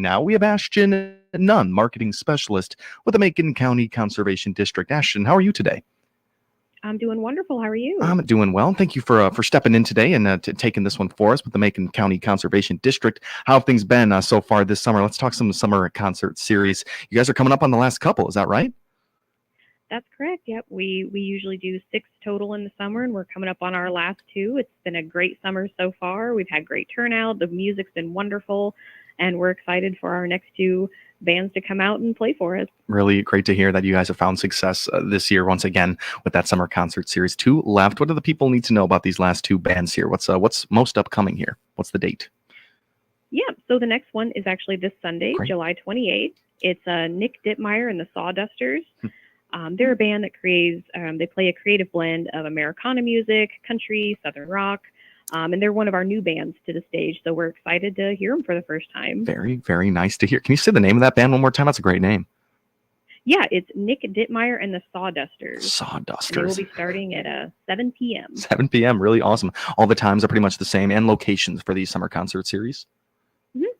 now. We have Ashton Nunn, marketing specialist with the Macon County Conservation District. Ashton, how are you today? I'm doing wonderful. How are you? I'm doing well. Thank you for stepping in today and taking this one for us with the Macon County Conservation District. How have things been so far this summer? Let's talk some summer concert series. You guys are coming up on the last couple. Is that right? That's correct. Yep. We usually do 6 total in the summer, and we're coming up on our last 2. It's been a great summer so far. We've had great turnout. The music's been wonderful, and we're excited for our next 2 bands to come out and play for us. Really great to hear that you guys have found success this year once again with that summer concert series. 2 left. What do the people need to know about these last 2 bands here? What's most upcoming here? What's the date? Yeah. So the next one is actually this Sunday, Great. July 28th. It's Nick Dittmeyer and the Sawdusters. They're a band that they play a creative blend of Americana music, country, Southern rock, and they're one of our new bands to the stage. So we're excited to hear them for the first time. Very, very nice to hear. Can you say the name of that band one more time? That's a great name. Yeah, it's Nick Dittmeyer and the Sawdusters. Sawdusters. And they will be starting at 7 p.m. 7 p.m. Really awesome. All the times are pretty much the same and locations for these summer concert series.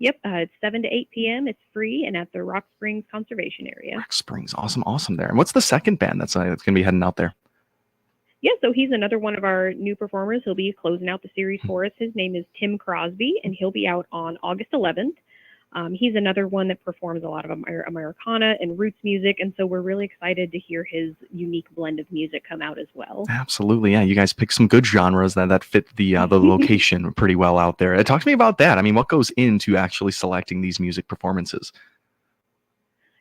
Yep, it's 7 to 8 p.m. It's free and at the Rock Springs Conservation Area. Rock Springs, awesome there. And what's the second band that's going to be heading out there? Yeah, so he's another one of our new performers. He'll be closing out the series for us. His name is Tim Crosby, and he'll be out on August 11th. He's another one that performs a lot of Americana and roots music, and so we're really excited to hear his unique blend of music come out as well. Absolutely, yeah. You guys pick some good genres that fit the location pretty well out there. Talk to me about that. I mean, what goes into actually selecting these music performances?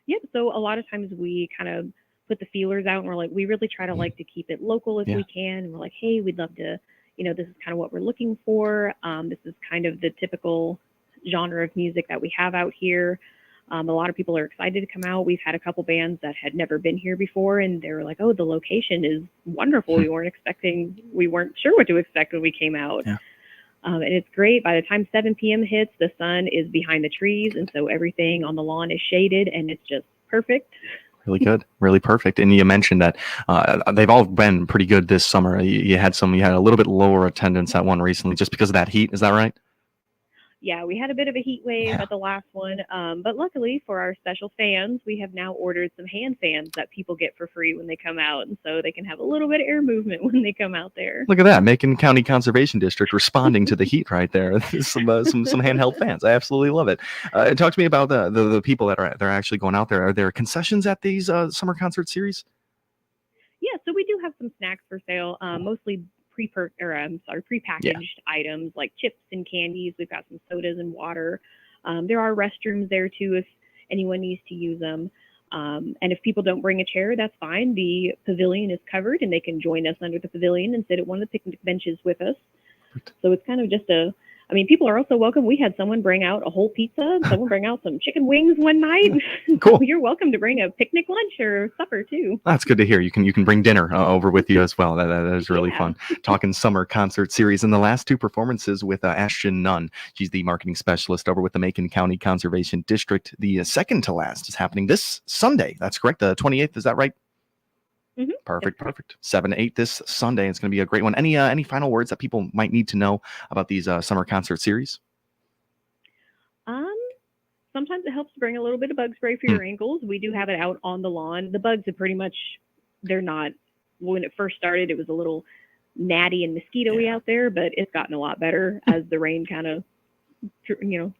Yep. So a lot of times we kind of put the feelers out, and we're like, we really try to to keep it local if we can. And we're like, hey, we'd love to, this is kind of what we're looking for. This is kind of the typical genre of music that we have out here. A lot of people are excited to come out. We've had a couple bands that had never been here before, and they were like, oh, the location is wonderful. We weren't sure what to expect when we came out. Yeah. And it's great. By the time 7 p.m. hits, the sun is behind the trees, and so everything on the lawn is shaded, and it's just perfect. Really good, really perfect. And you mentioned that they've all been pretty good this summer. You had a little bit lower attendance at one recently just because of that heat. Is that right? Yeah, we had a bit of a heat wave at the last one, but luckily for our special fans, we have now ordered some hand fans that people get for free when they come out, and so they can have a little bit of air movement when they come out there. Look at that, Macon County Conservation District responding to the heat right there. some handheld fans. I absolutely love it. Talk to me about the people that are actually going out there. Are there concessions at these summer concert series? Yeah, so we do have some snacks for sale, mostly prepackaged items like chips and candies. We've got some sodas and water. There are restrooms there too if anyone needs to use them. And if people don't bring a chair, that's fine. The pavilion is covered, and they can join us under the pavilion and sit at one of the picnic benches with us. So it's kind of just people are also welcome. We had someone bring out a whole pizza. Someone bring out some chicken wings one night. Cool. You're welcome to bring a picnic lunch or supper too. That's good to hear. You can bring dinner over with you as well. That is really fun. Talking summer concert series, and the last 2 performances with Ashton Nunn. She's the marketing specialist over with the Macon County Conservation District. The second to last is happening this Sunday. That's correct. The 28th. Is that right? Mm-hmm. Perfect. 7 to 8 this Sunday. It's going to be a great one. Any final words that people might need to know about these summer concert series? Sometimes it helps to bring a little bit of bug spray for your ankles. We do have it out on the lawn. The bugs are they're not, when it first started, it was a little gnatty and mosquito-y out there, but it's gotten a lot better as the rain kind of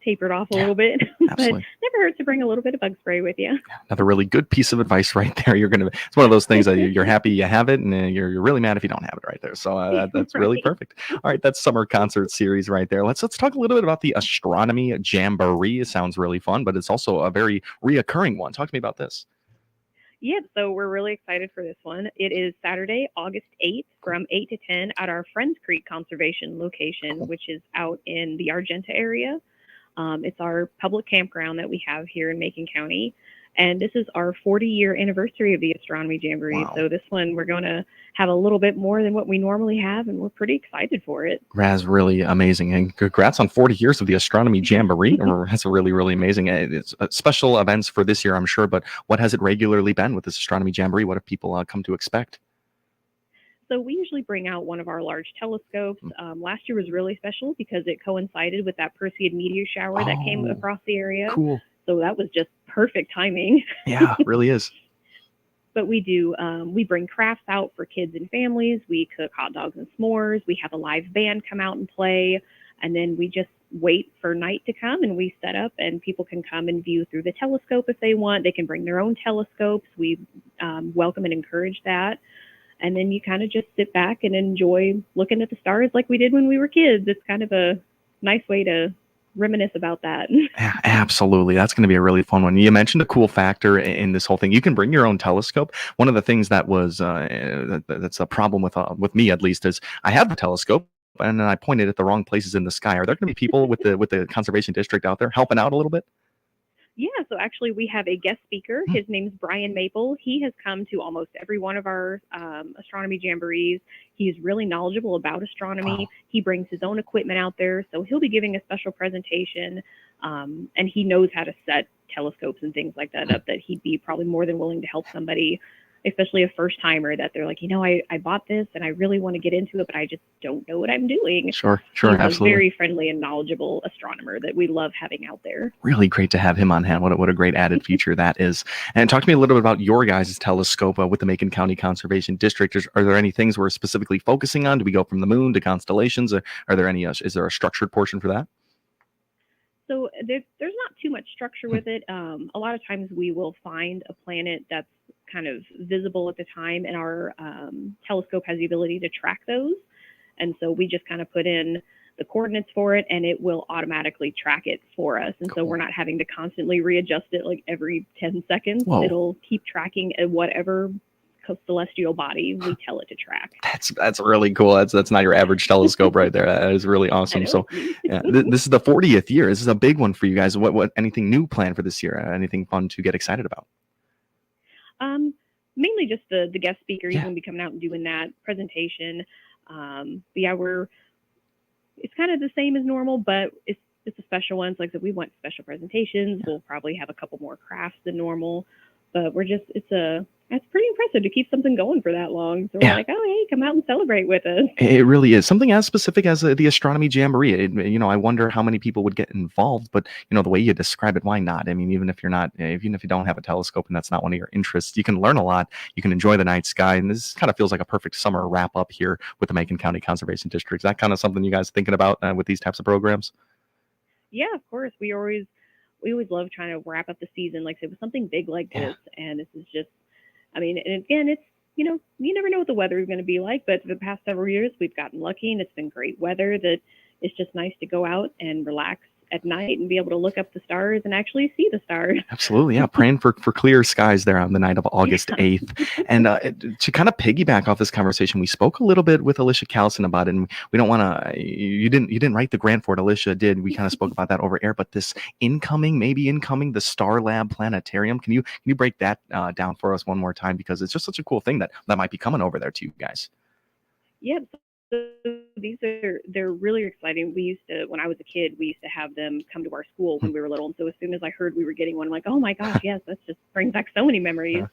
tapered off a little bit. But never hurts to bring a little bit of bug spray with you. Another really good piece of advice right there. It's one of those things that you're happy you have it, and you're really mad if you don't have it right there. So that's really perfect. All right, that's summer concert series right there. Let's talk a little bit about the Astronomy Jamboree. It sounds really fun, but it's also a very reoccurring one. Talk to me about this. Yep, so we're really excited for this one. It is Saturday, August 8th from 8 to 10 at our Friends Creek Conservation location, which is out in the Argenta area. It's our public campground that we have here in Macon County. And this is our 40-year anniversary of the Astronomy Jamboree. Wow. So this one, we're going to have a little bit more than what we normally have, and we're pretty excited for it. That's really amazing. And congrats on 40 years of the Astronomy Jamboree. That's really, really amazing. It's special events for this year, I'm sure, but what has it regularly been with this Astronomy Jamboree? What have people come to expect? So we usually bring out one of our large telescopes. Last year was really special because it coincided with that Perseid meteor shower that came across the area. Cool. So that was just perfect timing. Yeah, really is. But we do, we bring crafts out for kids and families. We cook hot dogs and s'mores. We have a live band come out and play. And then we just wait for night to come and we set up and people can come and view through the telescope if they want. They can bring their own telescopes. We welcome and encourage that. And then you kind of just sit back and enjoy looking at the stars like we did when we were kids. It's kind of a nice way to reminisce about that. Yeah, absolutely. That's going to be a really fun one. You mentioned a cool factor in this whole thing. You can bring your own telescope. One of the things that was that's a problem with me at least is I have the telescope and then I pointed at the wrong places in the sky. Are there going to be people with the conservation district out there helping out a little bit? Yeah, so actually we have a guest speaker. His name's Brian Maple. He has come to almost every one of our astronomy jamborees. He's really knowledgeable about astronomy. Wow. He brings his own equipment out there, so he'll be giving a special presentation, and he knows how to set telescopes and things like that up, that he'd be probably more than willing to help somebody, especially a first timer, that they're like, I bought this and I really want to get into it, but I just don't know what I'm doing. Sure, He's absolutely. a very friendly and knowledgeable astronomer that we love having out there. Really great to have him on hand. What a great added feature that is. And talk to me a little bit about your guys' telescope with the Macon County Conservation District. Are there any things we're specifically focusing on? Do we go from the moon to constellations? Are there any? Is there a structured portion for that? So there's not too much structure with it. A lot of times we will find a planet that's kind of visible at the time, and our telescope has the ability to track those. And so we just kind of put in the coordinates for it, and it will automatically track it for us. And so we're not having to constantly readjust it like every 10 seconds. Whoa. It'll keep tracking whatever celestial body we tell it to track. That's really cool. That's not your average telescope right there. That is really awesome. So yeah, this is the 40th year. This is a big one for you guys. What anything new planned for this year? Anything fun to get excited about? Mainly just the guest speaker. He's going to be coming out and doing that presentation. But yeah, it's kind of the same as normal, but it's a special one. So like I said, we want special presentations. We'll probably have a couple more crafts than normal, but it's pretty impressive to keep something going for that long. So we're like, oh, hey, come out and celebrate with us. It really is something as specific as the astronomy jamboree. I wonder how many people would get involved, but the way you describe it, why not? I mean, even if you don't have a telescope and that's not one of your interests, you can learn a lot. You can enjoy the night sky, and this kind of feels like a perfect summer wrap up here with the Macon County Conservation District. Is that kind of something you guys thinking about with these types of programs? Yeah, of course. We always love trying to wrap up the season, like I said, with something big like this, and this is just. I mean, and again, it's, you never know what the weather is going to be like, but for the past several years, we've gotten lucky and it's been great weather that it's just nice to go out and relax at night and be able to look up the stars and actually see the stars. Absolutely. Yeah. Praying for clear skies there on the night of August 8th. And to kind of piggyback off this conversation, we spoke a little bit with Alicia Callison about it, and we don't want to, you didn't write the grant for it. Alicia did. We kind of spoke about that over air, but this maybe incoming, the Star Lab Planetarium. Can you break that down for us one more time? Because it's just such a cool thing that might be coming over there to you guys. Yep. So they're really exciting. When I was a kid, we used to have them come to our school when we were little. And so as soon as I heard we were getting one, I'm like, oh my gosh, yes, that just brings back so many memories.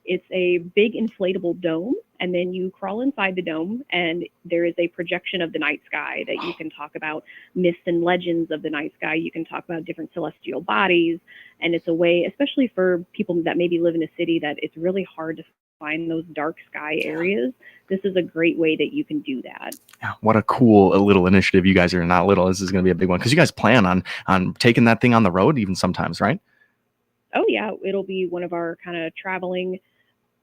It's a big inflatable dome, and then you crawl inside the dome, and there is a projection of the night sky that you can talk about myths and legends of the night sky. You can talk about different celestial bodies, and it's a way, especially for people that maybe live in a city, that it's really hard to find those dark sky areas. This is a great way that you can do that. Yeah, what a cool little initiative. You guys are not little. This is going to be a big one because you guys plan on taking that thing on the road even sometimes, right? Oh yeah, it'll be one of our kind of traveling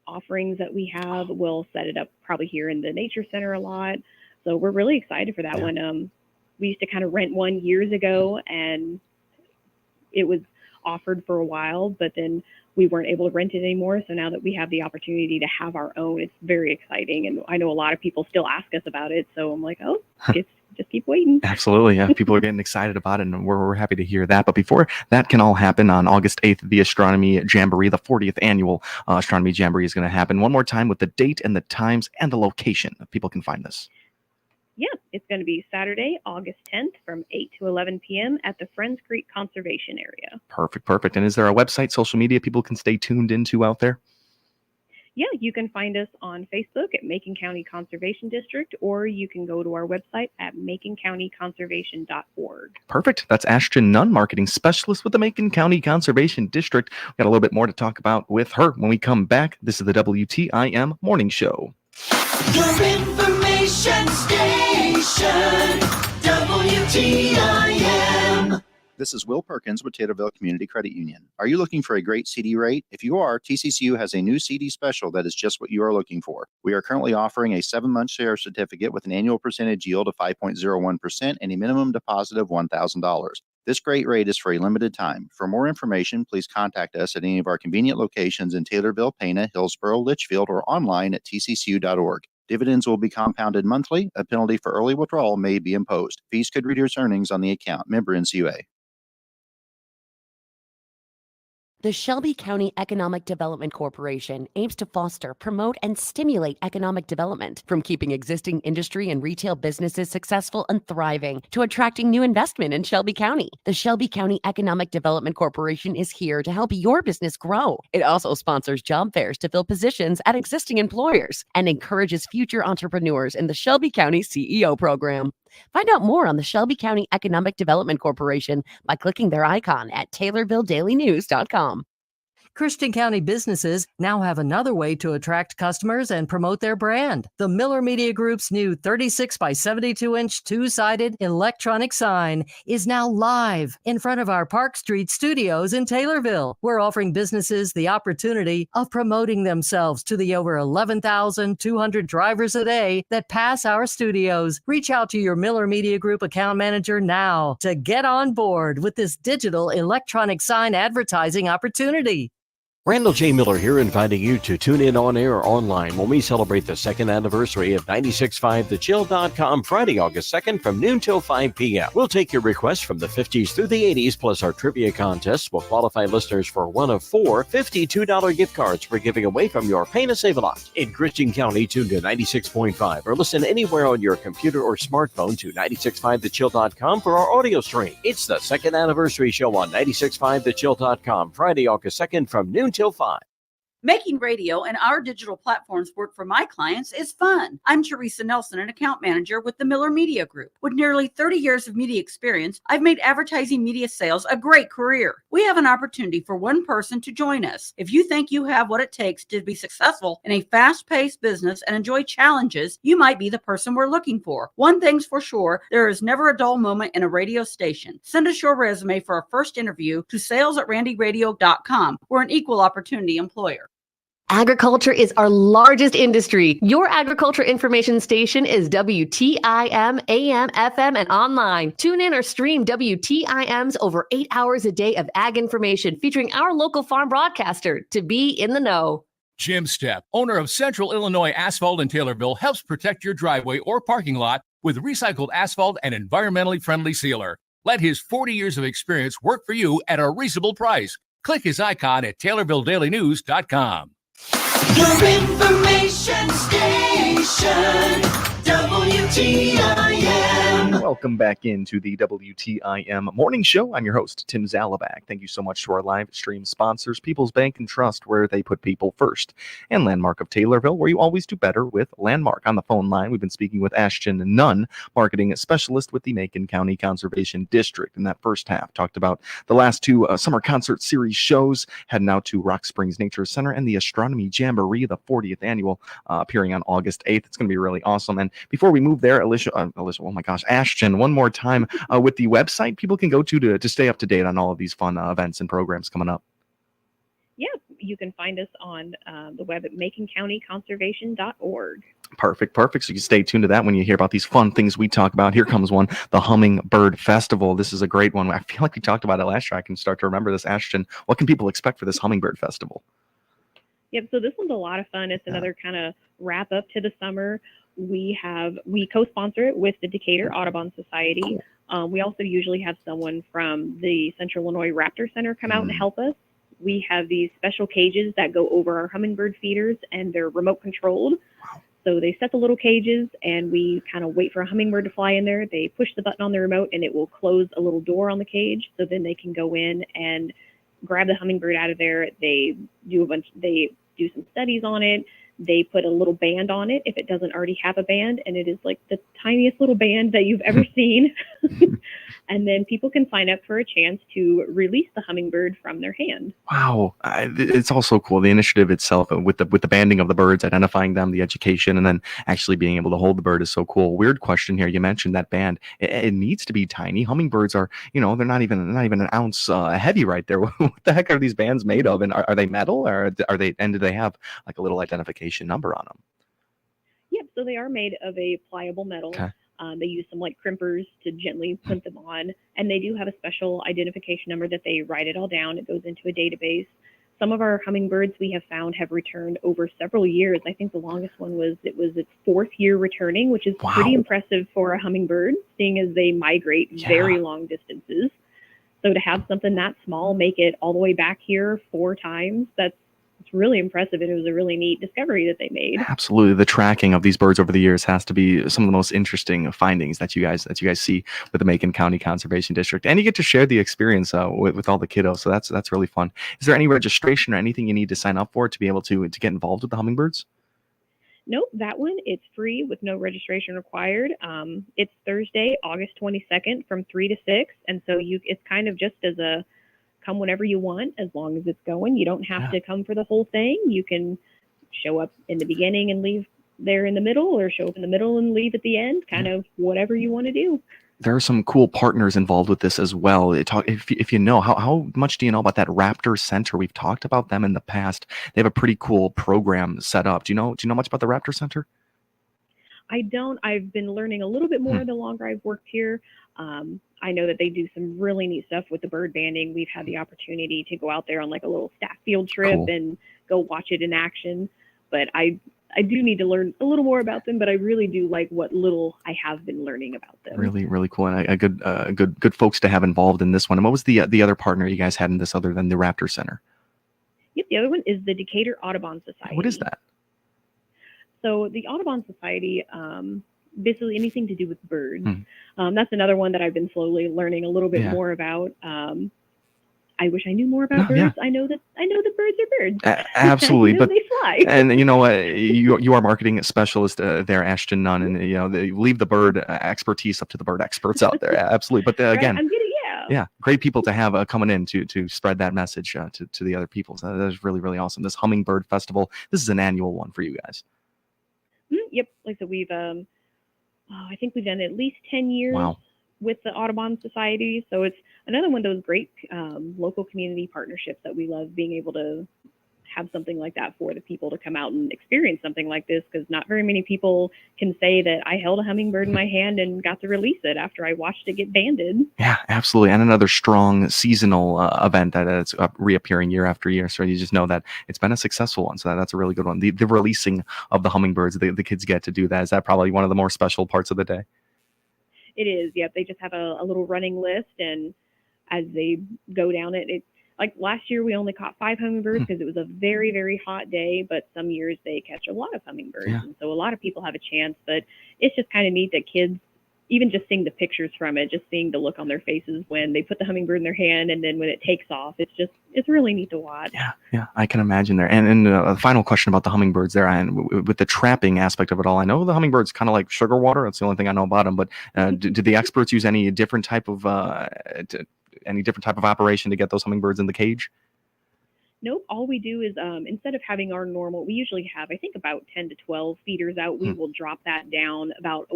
offerings that we have. We'll set it up probably here in the nature center a lot. So we're really excited for that one. We used to kind of rent one years ago, and it was offered for a while, but then we weren't able to rent it anymore. So now that we have the opportunity to have our own, it's very exciting. And I know a lot of people still ask us about it. So I'm like, oh, just keep waiting. Absolutely. Yeah. People are getting excited about it, and we're happy to hear that. But before that can all happen on August 8th, the Astronomy Jamboree, the 40th annual Astronomy Jamboree is going to happen. One more time with the date and the times and the location if people can find this. Yeah, it's going to be Saturday, August 10th from 8 to 11 p.m. at the Friends Creek Conservation Area. Perfect. And is there a website, social media people can stay tuned into out there? Yeah, you can find us on Facebook at Macon County Conservation District, or you can go to our website at maconcountyconservation.org. Perfect. That's Ashton Nunn, marketing specialist with the Macon County Conservation District. We've got a little bit more to talk about with her when we come back. This is the WTIM Morning Show. Your information station, WTIM. This is Will Perkins with Taylorville Community Credit Union. Are you looking for a great CD rate? If you are, TCCU has a new CD special that is just what you are looking for. We are currently offering a 7-month share certificate with an annual percentage yield of 5.01% and a minimum deposit of $1,000. This great rate is for a limited time. For more information, please contact us at any of our convenient locations in Taylorville, Pana, Hillsborough, Litchfield, or online at tccu.org. Dividends will be compounded monthly. A penalty for early withdrawal may be imposed. Fees could reduce earnings on the account. Member NCUA. The Shelby County Economic Development Corporation aims to foster, promote, and stimulate economic development, from keeping existing industry and retail businesses successful and thriving to attracting new investment in Shelby County. The Shelby County Economic Development Corporation is here to help your business grow. It also sponsors job fairs to fill positions at existing employers and encourages future entrepreneurs in the Shelby County CEO program. Find out more on the Shelby County Economic Development Corporation by clicking their icon at TaylorvilleDailyNews.com. Christian County businesses now have another way to attract customers and promote their brand. The Miller Media Group's new 36 by 72-inch two-sided electronic sign is now live in front of our Park Street studios in Taylorville. We're offering businesses the opportunity of promoting themselves to the over 11,200 drivers a day that pass our studios. Reach out to your Miller Media Group account manager now to get on board with this digital electronic sign advertising opportunity. Randall J. Miller here, inviting you to tune in on air or online when we celebrate the second anniversary of 96.5thechill.com Friday, August 2nd from noon till 5 p.m. We'll take your requests from the 50s through the 80s, plus our trivia contests will qualify listeners for one of 4 $52 gift cards we're giving away from your Pay to Save a Lot. In Christian County, tune to 96.5 or listen anywhere on your computer or smartphone to 96.5thechill.com for our audio stream. It's the second anniversary show on 96.5thechill.com Friday, August 2nd from noon till 5. Making radio and our digital platforms work for my clients is fun. I'm Teresa Nelson, an account manager with the Miller Media Group. With nearly 30 years of media experience, I've made advertising media sales a great career. We have an opportunity for one person to join us. If you think you have what it takes to be successful in a fast-paced business and enjoy challenges, you might be the person we're looking for. One thing's for sure, there is never a dull moment in a radio station. Send us your resume for our first interview to sales@randyradio.com. We're an equal opportunity employer. Agriculture is our largest industry. Your agriculture information station is WTIM, AM, FM, and online. Tune in or stream WTIM's over 8 hours a day of ag information featuring our local farm broadcaster to be in the know. Jim Stepp, owner of Central Illinois Asphalt in Taylorville, helps protect your driveway or parking lot with recycled asphalt and environmentally friendly sealer. Let his 40 years of experience work for you at a reasonable price. Click his icon at TaylorvilleDailyNews.com. Your information station, WTIM. Welcome back into the WTIM Morning Show. I'm your host, Tim Zalabak. Thank you so much to our live stream sponsors, People's Bank and Trust, where they put people first, and Landmark of Taylorville, where you always do better with Landmark. On the phone line, we've been speaking with Ashton Nunn, marketing specialist with the Macon County Conservation District. In that first half, talked about the last two summer concert series shows, heading out to Rock Springs Nature Center and the Astronomy Jamboree, the 40th annual, appearing on August 8th. It's going to be really awesome. And before we move there, Alicia, oh my gosh, Ashton, one more time with the website people can go to stay up to date on all of these fun events and programs coming up. Yeah, you can find us on the web at maconcountyconservation.org. Perfect. So you can stay tuned to that when you hear about these fun things we talk about. Here comes one, the Hummingbird Festival. This is a great one. I feel like we talked about it last year. I can start to remember this. Ashton, what can people expect for this Hummingbird Festival? Yep, so this one's a lot of fun. It's another kind of wrap up to the summer. We co-sponsor it with the Decatur Audubon Society. We also usually have someone from the Central Illinois Raptor Center come out and help us. We have these special cages that go over our hummingbird feeders, and they're remote controlled. Wow. So they set the little cages, and we kind of wait for a hummingbird to fly in there. They push the button on the remote, and it will close a little door on the cage. So then they can go in and grab the hummingbird out of there. They do do some studies on it. They put a little band on it if it doesn't already have a band, and it is like the tiniest little band that you've ever seen. And then people can sign up for a chance to release the hummingbird from their hand. Wow, it's also cool. The initiative itself with the banding of the birds, identifying them, the education, and then actually being able to hold the bird is so cool. Weird question here. You mentioned that band. It needs to be tiny. Hummingbirds are, they're not even an ounce heavy right there. What the heck are these bands made of? And are they metal, or are they? And do they have like a little identification number on them? Yep, so they are made of a pliable metal. Okay. They use some like crimpers to gently put them on, and they do have a special identification number that they write it all down. It goes into a database. Some of our hummingbirds we have found have returned over several years. I think the longest one was its 4th year returning, which is pretty impressive for a hummingbird, seeing as they migrate very long distances. So to have something that small make it all the way back here 4 times, it's really impressive, and it was a really neat discovery that they made. Absolutely, the tracking of these birds over the years has to be some of the most interesting findings that you guys see with the Macon County Conservation District, and you get to share the experience with all the kiddos. So that's really fun. Is there any registration or anything you need to sign up for to be able to get involved with the hummingbirds? Nope, that one, it's free with no registration required. It's Thursday, August 22nd from 3 to 6, and so it's kind of just as a come whenever you want, as long as it's going. You don't have to come for the whole thing. You can show up in the beginning and leave there in the middle, or show up in the middle and leave at the end, kind of whatever you want to do. There are some cool partners involved with this as well. If you know, how much do you know about that Raptor Center? We've talked about them in the past. They have a pretty cool program set up. Do you know much about the Raptor Center? I don't. I've been learning a little bit more the longer I've worked here. I know that they do some really neat stuff with the bird banding. We've had the opportunity to go out there on like a little staff field trip and go watch it in action. But I do need to learn a little more about them, but I really do like what little I have been learning about them. Really, really cool, and a good folks to have involved in this one. And what was the other partner you guys had in this other than the Raptor Center? Yep, the other one is the Decatur Audubon Society. What is that? So the Audubon Society, basically anything to do with birds. That's another one that I've been slowly learning a little bit more about. I wish I knew more about birds. I know that birds are birds. Absolutely, but they fly. And you know what, you are marketing specialist there, Ashton Nunn, and they leave the bird expertise up to the bird experts out there. Absolutely, but again, I'm getting great people to have coming in to spread that message to the other people. So that is really, really awesome. This Hummingbird Festival, this is an annual one for you guys. Yep, like I said, we've I think we've done at least 10 years with the Audubon Society. So it's another one of those great local community partnerships that we love, being able to have something like that for the people to come out and experience something like this, because not very many people can say that I held a hummingbird in my hand and got to release it after I watched it get banded. Yeah, absolutely. And another strong seasonal event that it's reappearing year after year. So you just know that it's been a successful one. So that's a really good one. The releasing of the hummingbirds, the kids get to do that. Is that probably one of the more special parts of the day? It is. Yep. They just have a little running list, and as they go down it, like last year, we only caught 5 hummingbirds because it was a very, very hot day, but some years they catch a lot of hummingbirds. Yeah. And so a lot of people have a chance, but it's just kind of neat that kids, even just seeing the pictures from it, just seeing the look on their faces when they put the hummingbird in their hand and then when it takes off, it's really neat to watch. Yeah, I can imagine there. And a final question about the hummingbirds there, and with the trapping aspect of it all, I know the hummingbirds kind of like sugar water. That's the only thing I know about them, but do the experts use any different type of operation to get those hummingbirds in the cage? Nope. All we do is instead of having our normal, we usually have, I think, about 10 to 12 feeders out. We will drop that down about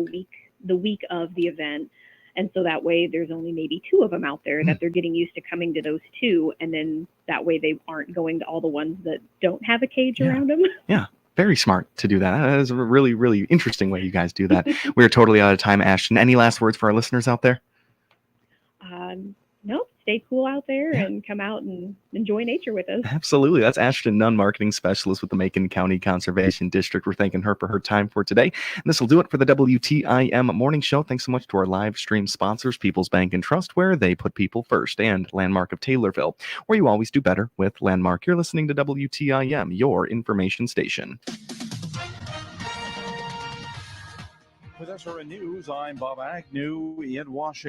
the week of the event. And so that way there's only maybe 2 of them out there that they're getting used to coming to those 2. And then that way they aren't going to all the ones that don't have a cage around them. Yeah. Very smart to do that. That is a really, really interesting way you guys do that. We're totally out of time, Ashton. Any last words for our listeners out there? Nope. Stay cool out there and come out and enjoy nature with us. Absolutely. That's Ashton Nunn, marketing specialist with the Macon County Conservation District. We're thanking her for her time for today. And this will do it for the WTIM Morning Show. Thanks so much to our live stream sponsors, People's Bank and Trust, where they put people first, and Landmark of Taylorville, where you always do better with Landmark. You're listening to WTIM, your information station. With SRN News, I'm Bob Agnew in Washington.